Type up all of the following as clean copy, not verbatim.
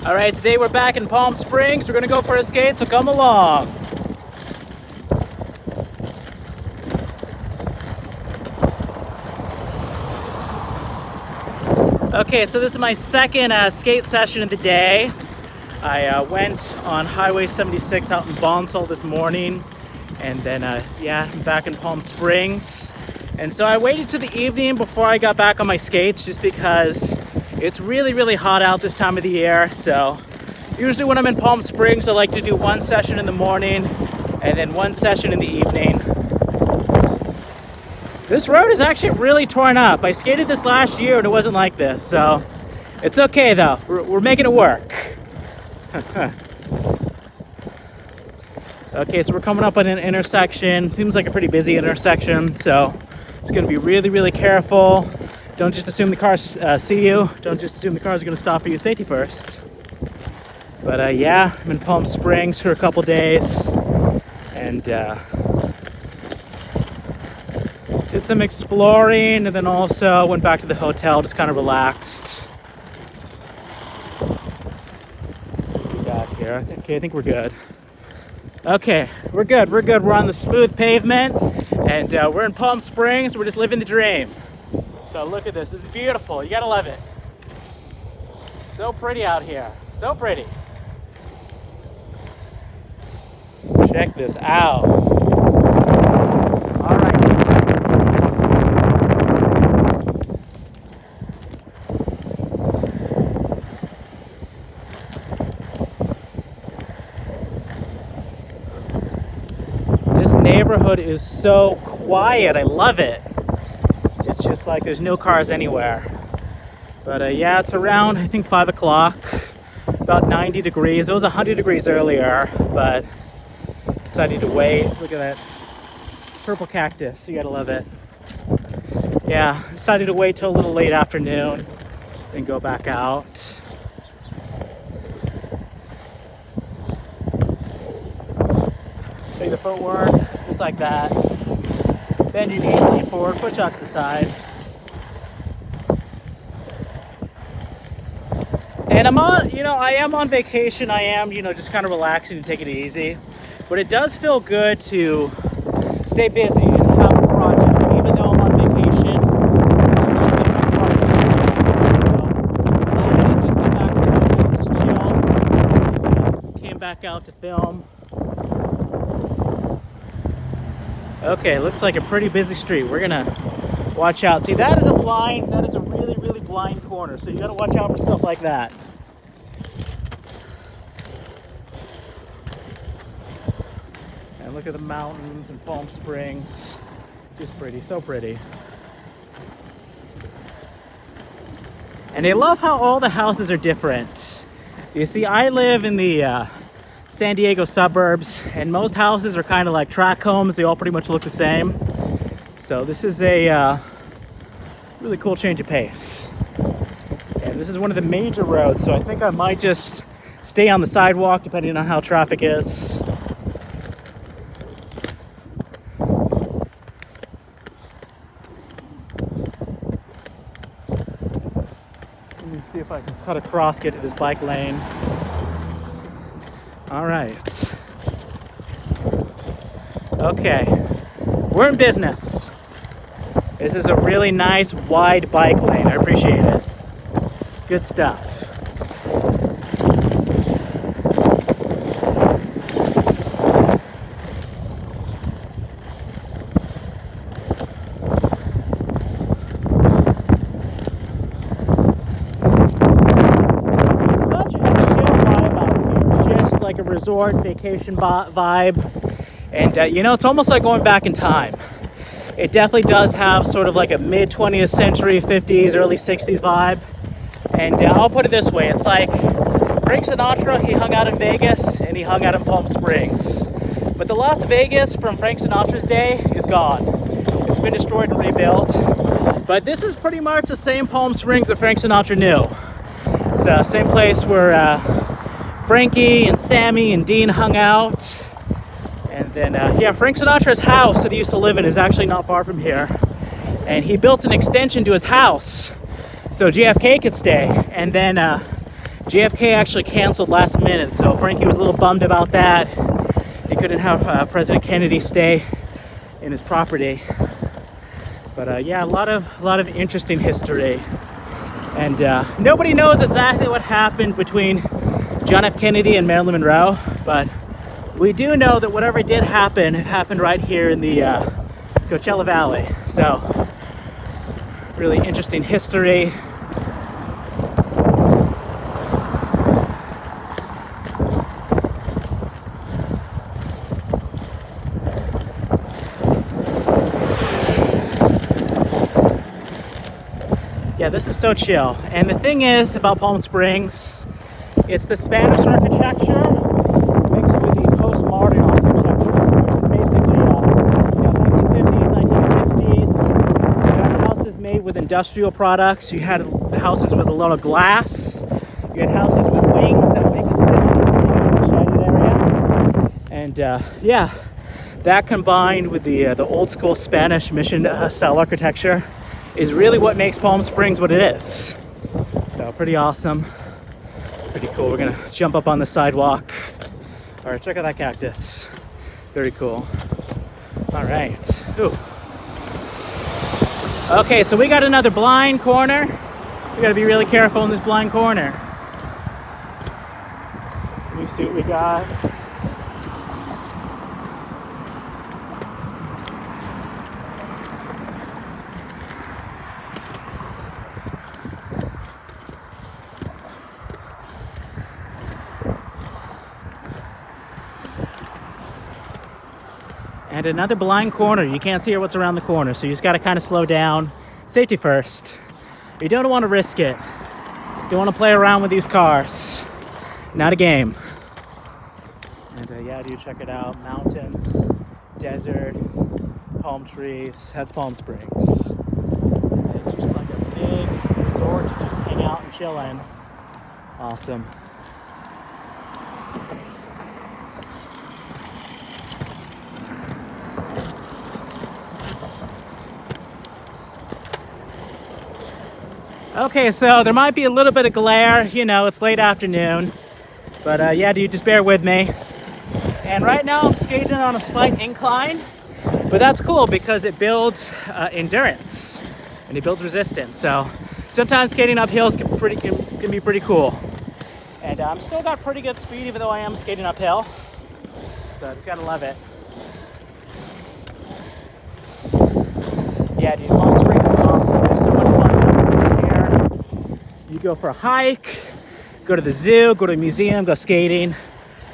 All right, today we're back in Palm Springs. We're gonna go for a skate, so come along. Okay, so this is my second skate session of the day. I went on Highway 76 out in Bonsall this morning, and then I'm back in Palm Springs. And so I waited to the evening before I got back on my skates, just because it's really hot out this time of the year. So usually when I'm in Palm Springs, I like to do one session in the morning and then one session in the evening. This road is actually really torn up. I skated this last year and it wasn't like this, so it's okay though. We're making it work. Okay, so we're coming up on an intersection. Seems like a pretty busy intersection, so it's gonna be really careful. Don't just assume the cars see you. Don't just assume the cars are gonna stop for you. Safety first. But I'm in Palm Springs for a couple days, and did some exploring, and then also went back to the hotel, just kind of relaxed. What do we got here? Okay, I think we're good. Okay, we're good. We're on the smooth pavement, and we're in Palm Springs. We're just living the dream. So look at this. This is beautiful. You gotta love it. So pretty out here. So pretty. Check this out. All right. This neighborhood is so quiet. I love it. It's just like there's no cars anywhere. But it's around, I think, 5 o'clock. About 90 degrees. It was 100 degrees earlier, but decided to wait. Look at that purple cactus. You gotta love it. Yeah, decided to wait till a little late afternoon and go back out. Show you the footwork, just like that. Bend your knees, lean forward, push out to the side. And I am on vacation. I am, just kind of relaxing and taking it easy. But it does feel good to stay busy and have a project. Even though I'm on vacation, it still feels good to have a project. So I didn't just get back to the hotel, just chill. Came back out to film. Okay, looks like a pretty busy street. We're gonna watch out. See, that is a really blind corner, so you gotta watch out for stuff like that. And look at the mountains in Palm Springs. Just pretty, so pretty. And I love how all the houses are different. You see, I live in the San Diego suburbs, and most houses are kind of like tract homes. They all pretty much look the same. So this is a really cool change of pace. And this is one of the major roads, so I think I might just stay on the sidewalk depending on how traffic is. Let me see if I can cut across, get to this bike lane. All right. Okay, we're in business. This is a really nice wide bike lane. I appreciate it. Good stuff. It's such a chill vibe out here. Just like a resort vacation vibe. And it's almost like going back in time. It definitely does have sort of like a mid 20th century, 50s, early 60s vibe. And I'll put it this way, it's like Frank Sinatra, he hung out in Vegas and he hung out in Palm Springs. But the Las Vegas from Frank Sinatra's day is gone. It's been destroyed and rebuilt. But this is pretty much the same Palm Springs that Frank Sinatra knew. It's the same place where Frankie and Sammy and Dean hung out. And then, Frank Sinatra's house that he used to live in is actually not far from here. And he built an extension to his house so JFK could stay. And then JFK actually canceled last minute, so Frankie was a little bummed about that. He couldn't have President Kennedy stay in his property. But yeah, a lot of interesting history. And nobody knows exactly what happened between John F. Kennedy and Marilyn Monroe, but we do know that whatever did happen, it happened right here in the Coachella Valley. So, really interesting history. Yeah, this is so chill. And the thing is about Palm Springs, it's the Spanish architecture mixed with the postmodern architecture, which is basically 1950s, 1960s. You had houses made with industrial products. You had houses with a lot of glass. You had houses with wings that make it sit in the shaded area. And yeah, that combined with the old school Spanish mission style architecture is really what makes Palm Springs what it is. So pretty awesome, pretty cool. We're gonna jump up on the sidewalk. All right, check out that cactus. Very cool. All right. Ooh. Okay, so we got another blind corner. We gotta be really careful in this blind corner. Let me see what we got. And another blind corner. You can't see what's around the corner, so you just got to kind of slow down. Safety first. You don't want to risk it. You don't want to play around with these cars. Not a game. And yeah, dude, check it out. Mountains, desert, palm trees. That's Palm Springs. It's just like a big resort to just hang out and chill in. Awesome. Okay, so there might be a little bit of glare, you know, it's late afternoon, but yeah, dude, just bear with me. And right now I'm skating on a slight incline, but that's cool because it builds endurance and it builds resistance. So sometimes skating up hills can be pretty cool. And I'm still got pretty good speed even though I am skating uphill. So I just gotta love it. Yeah, dude, Palm Springs is awesome. There's so much fun here. You go for a hike, go to the zoo, go to a museum, go skating.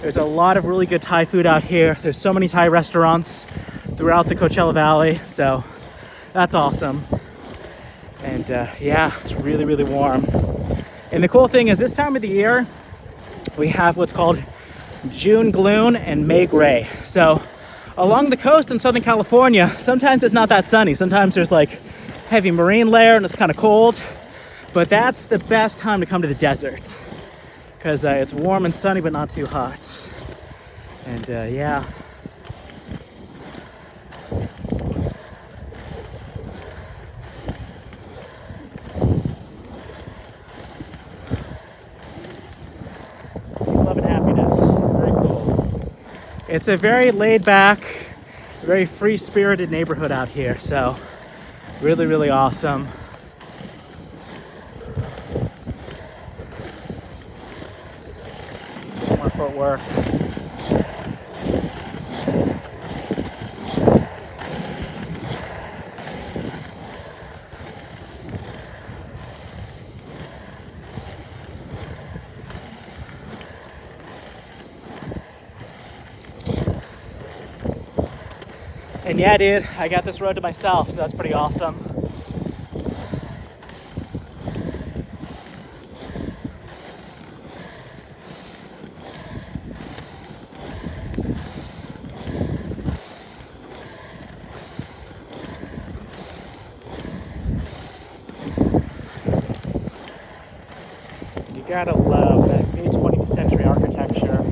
There's a lot of really good Thai food out here. There's so many Thai restaurants throughout the Coachella Valley, so that's awesome. And yeah, it's really, really warm. And the cool thing is this time of the year, we have what's called June gloom and May gray. So along the coast in Southern California, sometimes it's not that sunny. Sometimes there's like heavy marine layer and it's kind of cold. But that's the best time to come to the desert because it's warm and sunny, but not too hot. And yeah. Peace, love, and happiness. Very cool. It's a very laid back, very free-spirited neighborhood out here. So really, really awesome. More footwork. And yeah, dude, I got this road to myself, so that's pretty awesome. You gotta love that mid-20th century architecture.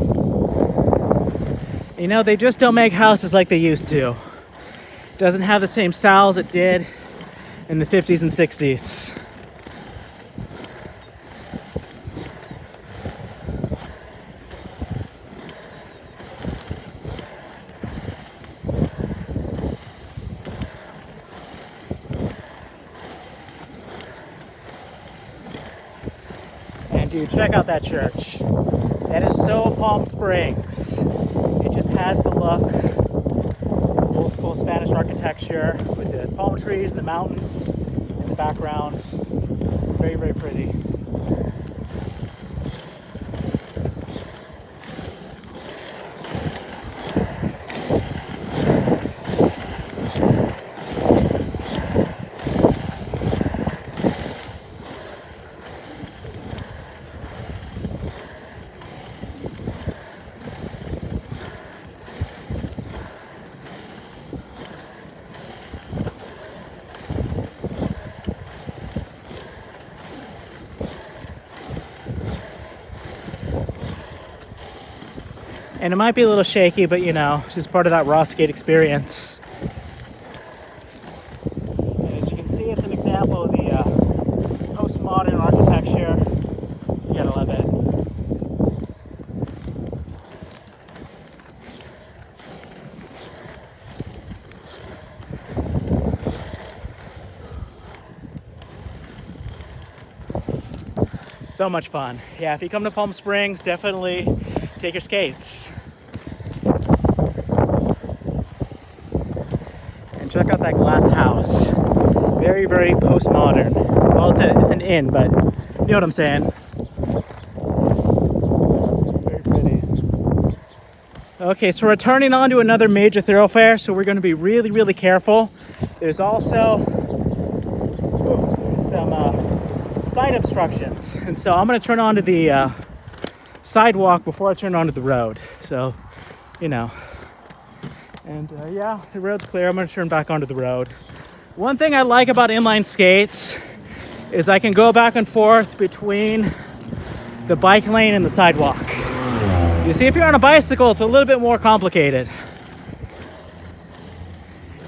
You know, they just don't make houses like they used to. Doesn't have the same style as it did in the 50s and 60s. Dude, check out that church. That is so Palm Springs. It just has the look. Old school Spanish architecture with the palm trees and the mountains in the background. Very, very pretty. And it might be a little shaky, but you know, it's just part of that raw skate experience. And as you can see, it's an example of the postmodern architecture. You gotta love it. So much fun. Yeah, if you come to Palm Springs, definitely take your skates. And check out that glass house. Very, very postmodern. Well, it's an inn, but you know what I'm saying. Very pretty. Okay, so we're turning on to another major thoroughfare, so we're going to be really, really careful. There's also some side obstructions, and so I'm going to turn on to the sidewalk before I turn onto the road. So, you know, and yeah, the road's clear. I'm going to turn back onto the road. One thing I like about inline skates is I can go back and forth between the bike lane and the sidewalk. You see, if you're on a bicycle, it's a little bit more complicated.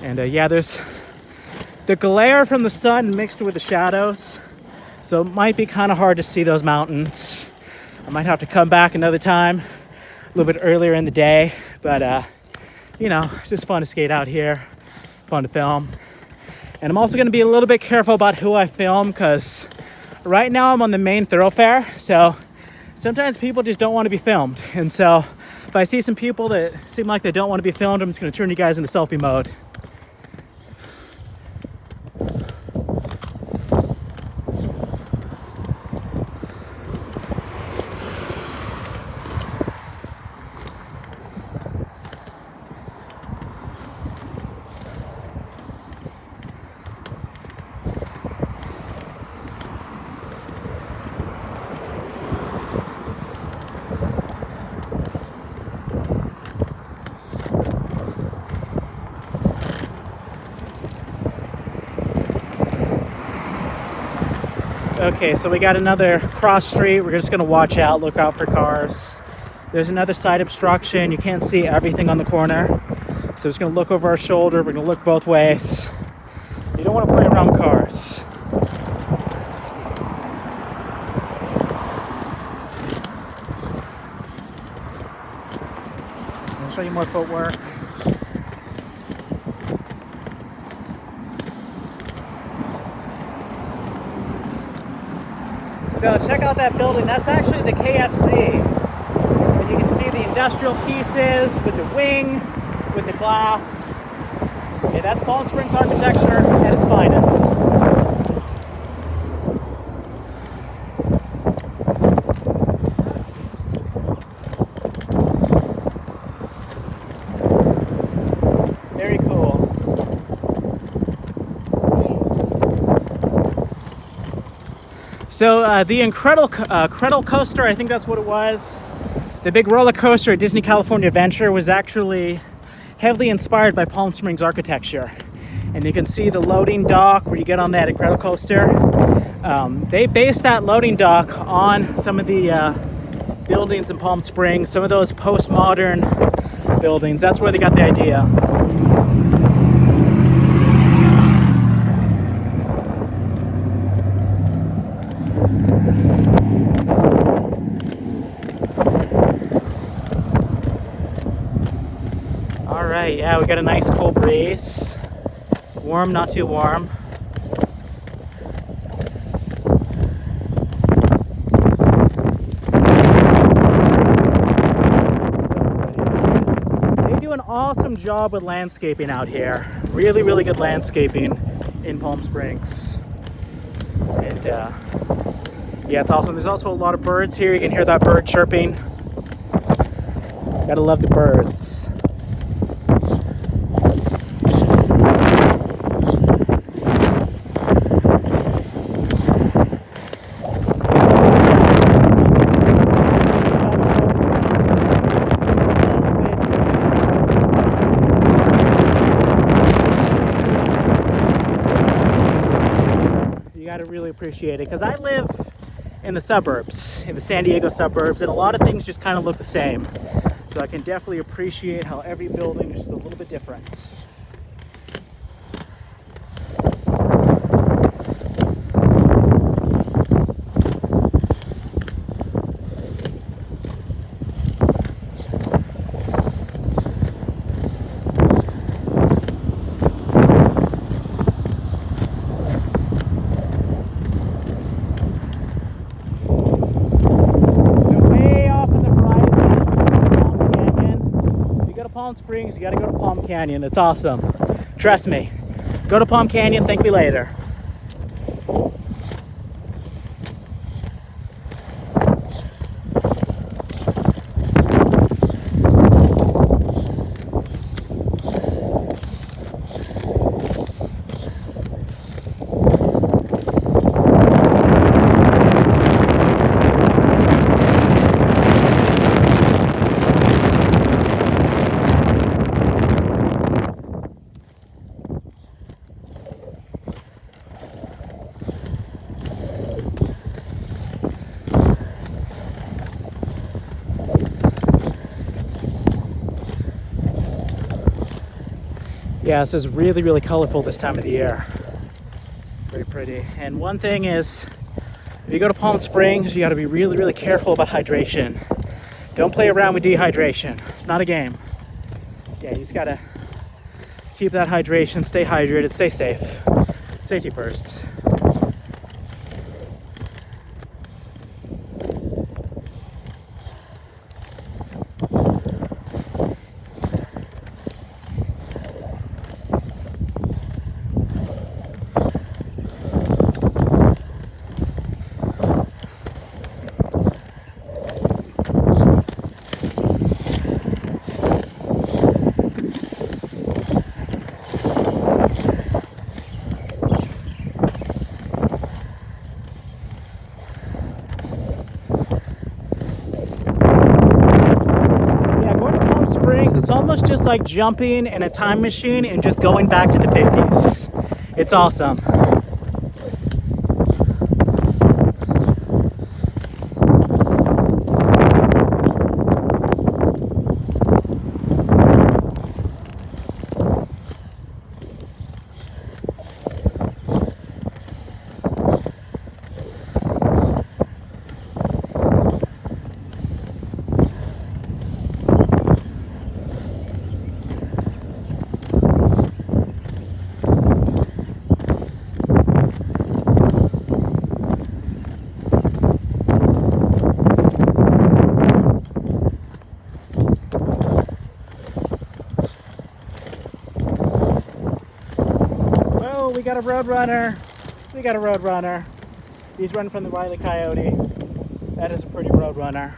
And yeah, there's the glare from the sun mixed with the shadows, so it might be kind of hard to see those mountains. I might have to come back another time, a little bit earlier in the day, but you know, just fun to skate out here, fun to film. And I'm also going to be a little bit careful about who I film, because right now I'm on the main thoroughfare, so sometimes people just don't want to be filmed. And so if I see some people that seem like they don't want to be filmed, I'm just going to turn you guys into selfie mode. Okay, so we got another cross street. We're just gonna watch out, look out for cars. There's another side obstruction. You can't see everything on the corner. So we're just gonna look over our shoulder. We're gonna look both ways. You don't wanna play around cars. I'll show you more footwork. So check out that building. That's actually the KFC. And you can see the industrial pieces with the wing, with the glass. Okay, that's Palm Springs architecture at its finest. Very cool. So the Incredible coaster, I think that's what it was. The big roller coaster at Disney California Adventure was actually heavily inspired by Palm Springs architecture. And you can see the loading dock where you get on that Incredible coaster. They based that loading dock on some of the buildings in Palm Springs, some of those postmodern buildings. That's where they got the idea. All right, yeah, we got a nice cool breeze. Warm, not too warm. awesome job with landscaping out here. Really, really good landscaping in Palm Springs. And yeah, it's awesome. There's also a lot of birds here. You can hear that bird chirping. Gotta love the birds. Really appreciate it, because I live in the suburbs, in the San Diego suburbs, and a lot of things just kind of look the same. So I can definitely appreciate how every building is just a little bit different. Palm Springs, you got to go to Palm Canyon. It's awesome. Trust me. Go to Palm Canyon, thank me later. Yeah, this is really, really colorful this time of the year. Very pretty. And one thing is, if you go to Palm Springs, you got to be really, really careful about hydration. Don't play around with dehydration. It's not a game. Yeah, you just got to keep that hydration, stay hydrated, stay safe. Safety first. It's almost just like jumping in a time machine and just going back to the 50s. It's awesome. We got a road runner. We got a road runner. He's running from the Wile E. Coyote. That is a pretty road runner.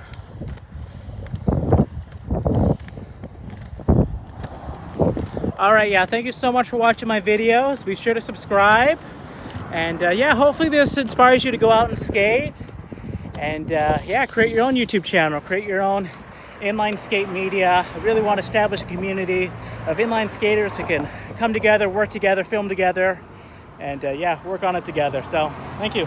All right, yeah, thank you so much for watching my videos. Be sure to subscribe. And yeah, hopefully this inspires you to go out and skate. And yeah, create your own YouTube channel, create your own inline skate media. I really want to establish a community of inline skaters who can come together, work together, film together, and yeah, work on it together. So thank you.